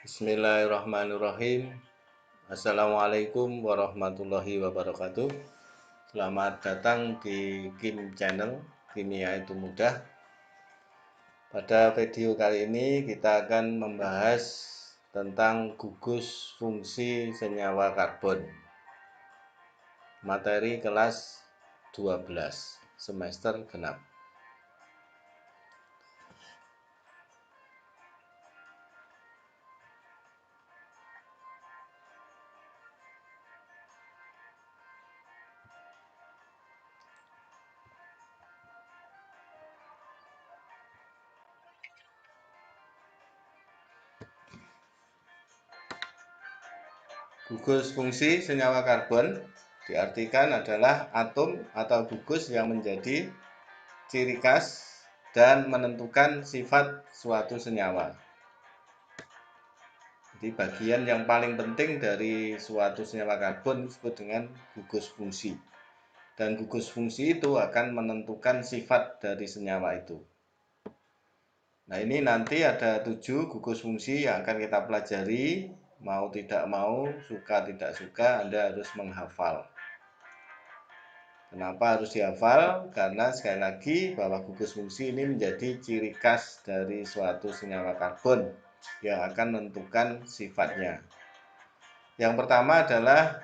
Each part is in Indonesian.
Bismillahirrahmanirrahim. Assalamualaikum warahmatullahi wabarakatuh. Selamat datang di Kim Channel, Kimia itu mudah. Pada video kali ini kita akan membahas tentang gugus fungsi senyawa karbon. Materi kelas 12 semester genap. Gugus fungsi senyawa karbon diartikan adalah atom atau gugus yang menjadi ciri khas dan menentukan sifat suatu senyawa. Jadi bagian yang paling penting dari suatu senyawa karbon disebut dengan gugus fungsi. Dan gugus fungsi itu akan menentukan sifat dari senyawa itu. Nah, ini nanti ada 7 gugus fungsi yang akan kita pelajari. Mau tidak mau, suka tidak suka, Anda harus menghafal. Kenapa harus dihafal? Karena sekali lagi bahwa gugus fungsi ini menjadi ciri khas dari suatu senyawa karbon yang akan menentukan sifatnya. Yang pertama adalah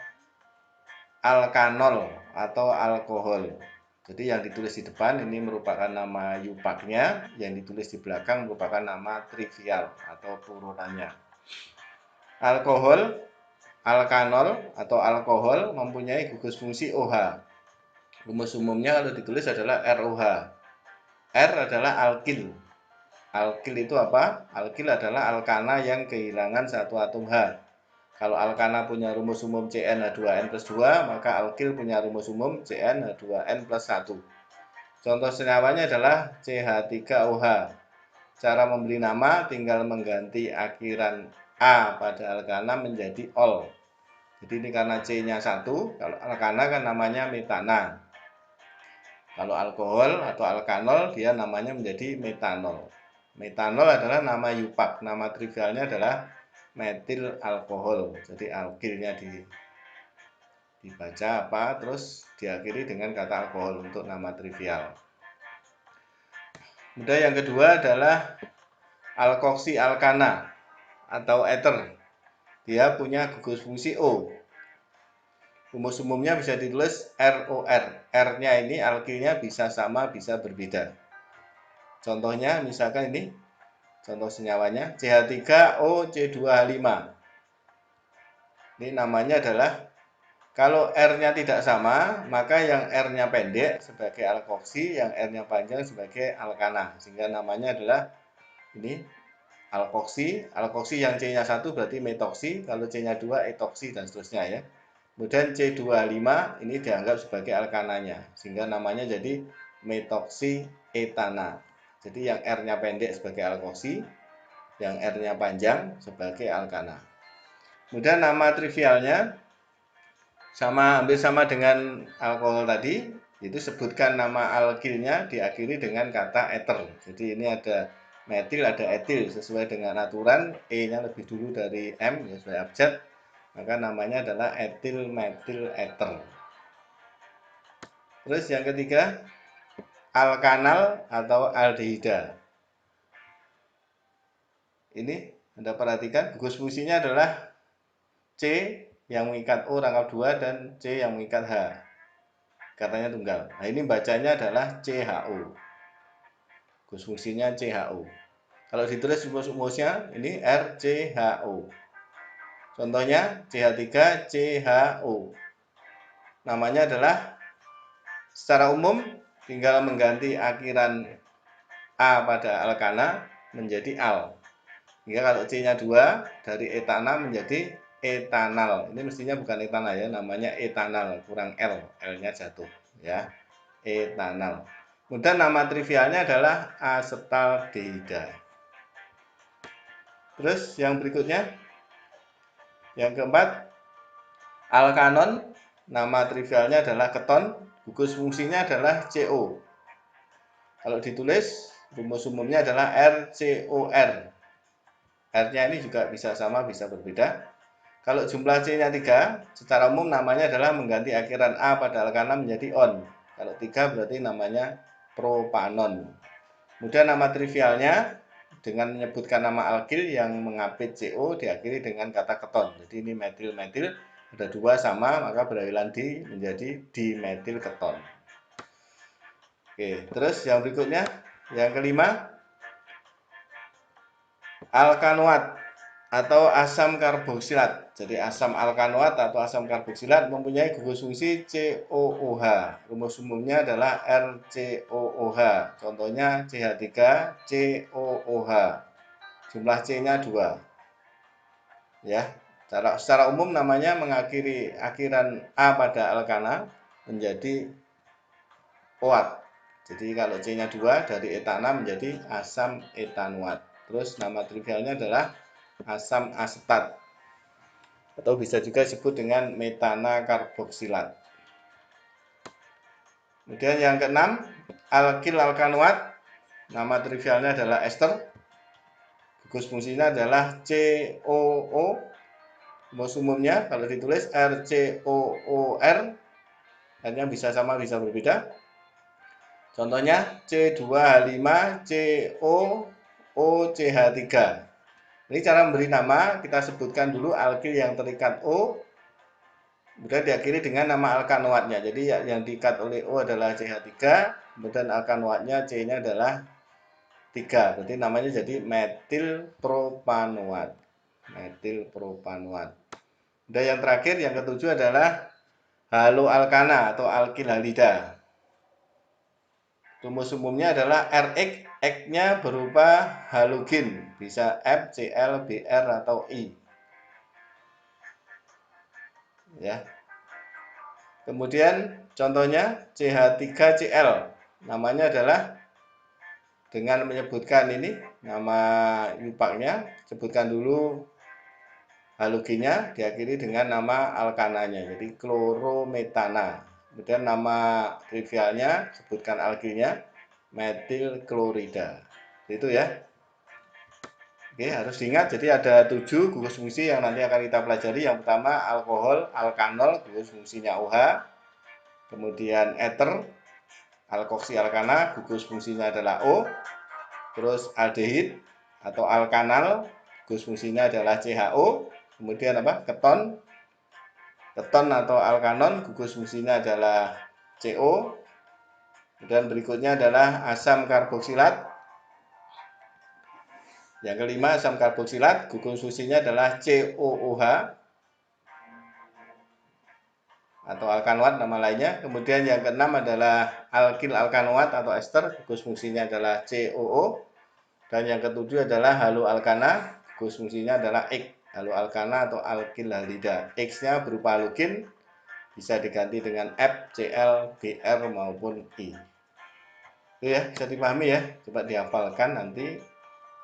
alkanol atau alkohol. Jadi yang ditulis di depan ini merupakan nama yupaknya, yang ditulis di belakang merupakan nama trivial atau turunannya. Alkohol, alkanol atau alkohol mempunyai gugus fungsi OH. Rumus umumnya kalau ditulis adalah ROH. R adalah alkil. Alkil itu apa? Alkil adalah alkana yang kehilangan satu atom H. Kalau alkana punya rumus umum CnH2n plus 2, maka alkil punya rumus umum CnH2n plus 1. Contoh senyawanya adalah CH3OH. Cara memberi nama tinggal mengganti akhiran A pada alkana menjadi ol. Jadi ini karena C-nya 1, kalau alkana kan namanya metana. Kalau alkohol atau alkanol dia namanya menjadi metanol. Metanol adalah nama yupak, nama trivialnya adalah metil alkohol. Jadi alkilnya dibaca apa, terus diakhiri dengan kata alkohol untuk nama trivial. Kemudian yang kedua adalah alkoksi alkana atau ether. Dia punya gugus fungsi O. Rumus umumnya bisa ditulis ROR. R-nya ini alkilnya bisa sama, bisa berbeda. Contohnya misalkan ini, contoh senyawanya CH3OC2H5. Ini namanya adalah, kalau R-nya tidak sama, maka yang R-nya pendek sebagai alkoksi, yang R-nya panjang sebagai alkana. Sehingga namanya adalah ini alkoksi. Alkoksi yang C-nya 1 berarti metoksi, kalau C-nya 2 etoksi dan seterusnya ya. Kemudian C25 ini dianggap sebagai alkananya, sehingga namanya jadi metoksi etana. Jadi yang R-nya pendek sebagai alkoksi, yang R-nya panjang sebagai alkana. Kemudian nama trivialnya hampir sama dengan alkohol tadi, itu sebutkan nama alkilnya diakhiri dengan kata ether. Jadi ini ada metil, ada etil, sesuai dengan aturan E-nya lebih dulu dari M ya, sesuai abjad, maka namanya adalah etil metil ether. Terus yang ketiga, alkanal atau aldehida. Ini Anda perhatikan gugus fungsinya adalah C yang mengikat O rangkap 2 dan C yang mengikat H. Katanya tunggal. Nah, ini bacanya adalah CHO. Gugus fungsinya CHO. Kalau ditulis rumus-rumusnya ini RCHO. Contohnya CH3CHO. Namanya adalah, secara umum tinggal mengganti akhiran A pada alkana menjadi al. Hingga kalau C-nya 2 dari etana menjadi etanal. Ini mestinya bukan etanal ya, namanya etanal, kurang L, L-nya jatuh ya. Etanal. Kemudian nama trivialnya adalah asetaldehida. Terus yang berikutnya, yang keempat, alkanon. Nama trivialnya adalah keton, gugus fungsinya adalah CO. Kalau ditulis rumus umumnya adalah RCOR. R-nya ini juga bisa sama, bisa berbeda. Kalau jumlah C-nya 3, secara umum namanya adalah mengganti akhiran A pada alkana menjadi on. Kalau 3 berarti namanya propanon. Kemudian nama trivialnya dengan menyebutkan nama alkil yang mengapit CO diakhiri dengan kata keton. Jadi ini metil-metil, ada 2 sama, maka berakhir di menjadi dimetil keton. Oke, terus yang berikutnya, yang kelima, alkanoat atau asam karboksilat. Jadi asam alkanoat atau asam karboksilat mempunyai gugus fungsi COOH. Rumus umumnya adalah RCOOH. Contohnya CH3COOH. Jumlah C-nya 2. Ya, secara umum namanya mengakhiri akhiran A pada alkana menjadi OAT. Jadi kalau C-nya 2 dari etana menjadi asam etanoat. Terus nama trivialnya adalah asam asetat atau bisa juga disebut dengan metana karboksilat. Kemudian yang keenam, alkil alkanoat, nama trivialnya adalah ester. Gugus fungsinya adalah COO. Rumus umumnya kalau ditulis RCOOR, hanya bisa sama bisa berbeda. Contohnya C2H5COOCH3. Ini cara memberi nama, kita sebutkan dulu alkil yang terikat O, kemudian diakhiri dengan nama alkanoatnya. Jadi yang diikat oleh O adalah CH3, kemudian alkanoatnya C-nya adalah 3. Berarti namanya jadi metil propanoat. Metil propanoat. Dan yang terakhir, yang ketujuh adalah haloalkana atau alkil halida. Rumus umumnya adalah RX, X-nya berupa halogen, bisa F, Cl, Br, atau I. Ya. Kemudian contohnya CH3Cl, namanya adalah dengan menyebutkan ini nama yupaknya, sebutkan dulu halogennya diakhiri dengan nama alkananya, jadi klorometana. Kemudian nama trivialnya sebutkan alkilnya metil klorida. Itu ya. Oke, harus diingat, jadi ada 7 gugus fungsi yang nanti akan kita pelajari. Yang pertama alkohol, alkanol, gugus fungsinya OH. Kemudian ether, alkoksi alkana, gugus fungsinya adalah O. Terus aldehid atau alkanal, gugus fungsinya adalah CHO. Kemudian apa? Keton. Keton atau alkanon, gugus fungsinya adalah CO. Kemudian berikutnya adalah asam karboksilat. Yang kelima, asam karboksilat, gugus fungsinya adalah COOH atau alkanoat nama lainnya. Kemudian yang keenam adalah alkil alkanoat atau ester, gugus fungsinya adalah COO. Dan yang ketujuh adalah haloalkana, gugus fungsinya adalah X. Haloalkana atau alkil halida. X-nya berupa halogen, bisa diganti dengan F, Cl, Br maupun I. Itu ya, bisa dipahami ya. Coba dihafalkan nanti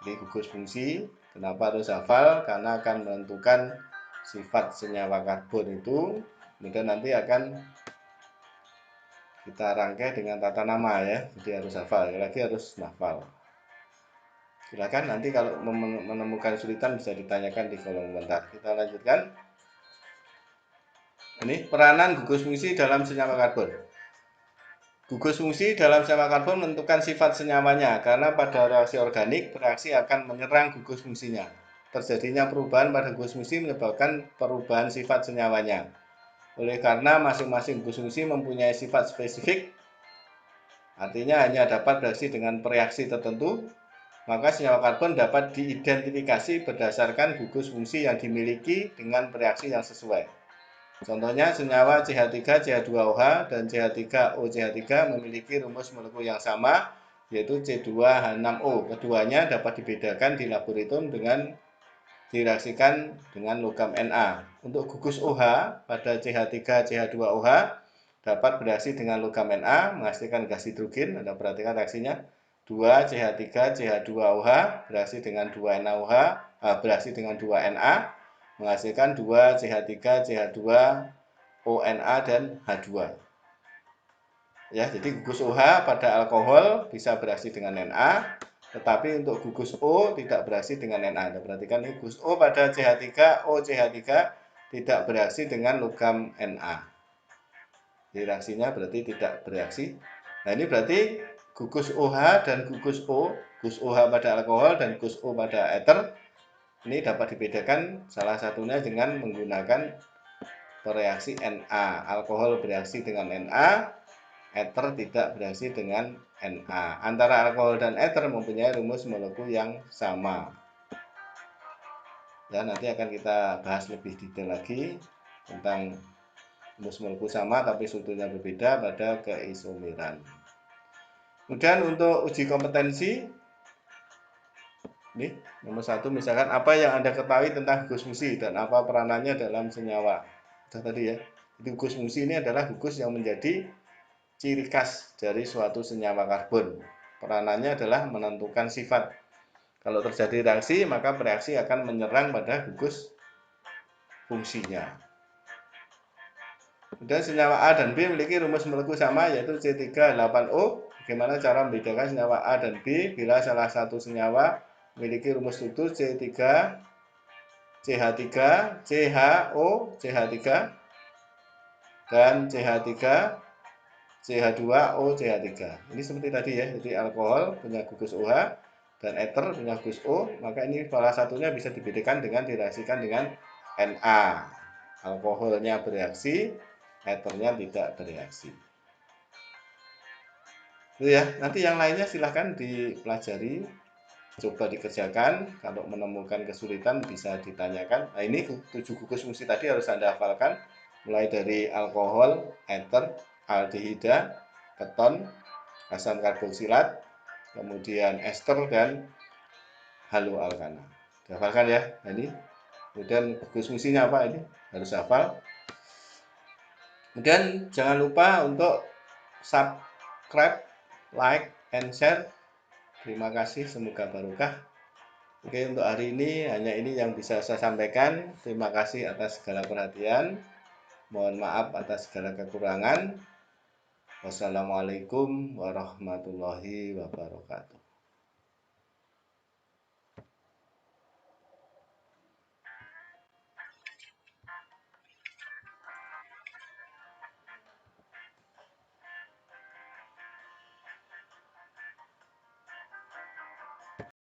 di gugus fungsi. Kenapa harus hafal? Karena akan menentukan sifat senyawa karbon itu. Kemudian nanti akan kita rangkai dengan tata nama ya. Jadi harus hafal. Lagi harus hafal. Silakan nanti kalau menemukan kesulitan bisa ditanyakan di kolom komentar. Kita lanjutkan. Ini peranan gugus fungsi dalam senyawa karbon. Gugus fungsi dalam senyawa karbon menentukan sifat senyawanya karena pada reaksi organik bereaksi akan menyerang gugus fungsinya. Terjadinya perubahan pada gugus fungsi menyebabkan perubahan sifat senyawanya. Oleh karena masing-masing gugus fungsi mempunyai sifat spesifik, artinya hanya dapat bereaksi dengan reaksi tertentu, maka senyawa karbon dapat diidentifikasi berdasarkan gugus fungsi yang dimiliki dengan reaksi yang sesuai. Contohnya senyawa CH3CH2OH dan CH3OCH3 memiliki rumus molekul yang sama, yaitu C2H6O. Keduanya dapat dibedakan di laboratorium dengan direaksikan dengan logam Na. Untuk gugus OH pada CH3CH2OH dapat bereaksi dengan logam Na menghasilkan gas hidrogen. Anda perhatikan reaksinya. 2 CH3 CH2OH bereaksi dengan 2 NaOH, bereaksi dengan 2 Na menghasilkan 2 CH3 CH2 ONa dan H2. Ya, jadi gugus OH pada alkohol bisa bereaksi dengan Na, Tetapi untuk gugus O tidak bereaksi dengan Na. Anda perhatikan ini gugus O pada CH3, OCH3 tidak bereaksi dengan logam Na. Jadi reaksinya berarti tidak bereaksi. Nah ini berarti gugus OH dan gugus O, gugus OH pada alkohol dan gugus O pada ether, ini dapat dibedakan salah satunya dengan menggunakan reaksi Na. Alkohol bereaksi dengan Na, ether tidak bereaksi dengan Na. Antara alkohol dan ether mempunyai rumus molekul yang sama. Ya, nanti akan kita bahas lebih detail lagi tentang rumus molekul sama tapi strukturnya berbeda pada keisomeran. Kemudian untuk uji kompetensi, ini nomor 1 misalkan apa yang Anda ketahui tentang gugus fusi dan apa peranannya dalam senyawa. Sudah tadi ya. Jadi gugus fusi ini adalah gugus yang menjadi ciri khas dari suatu senyawa karbon. Peranannya adalah menentukan sifat. Kalau terjadi reaksi, maka reaksi akan menyerang pada gugus fungsinya. Kemudian senyawa A dan B memiliki rumus molekul sama yaitu C3H8O. Bagaimana cara membedakan senyawa A dan B bila salah satu senyawa memiliki rumus struktur C3CH3, CHO, CH3 dan CH3 CH2O CH3. Ini seperti tadi ya, jadi alkohol punya gugus OH dan ether punya gugus O, maka ini salah satunya bisa dibedakan dengan direaksikan dengan Na. Alkoholnya bereaksi, ethernya tidak bereaksi. Itu ya, nanti yang lainnya silahkan dipelajari, coba dikerjakan. Kalau menemukan kesulitan bisa ditanyakan. Nah ini 7 gugus fungsi tadi harus Anda hafalkan, mulai dari alkohol, ether, aldehida, keton, asam karboksilat, kemudian ester dan haloalkana. Dihafalkan ya. Nah, ini kemudian gugus fungsinya apa ini harus hafal. Kemudian jangan lupa untuk subscribe, like, and share. Terima kasih, semoga barokah. Oke, untuk hari ini hanya ini yang bisa saya sampaikan. Terima kasih atas segala perhatian. Mohon maaf atas segala kekurangan. Wassalamualaikum warahmatullahi wabarakatuh.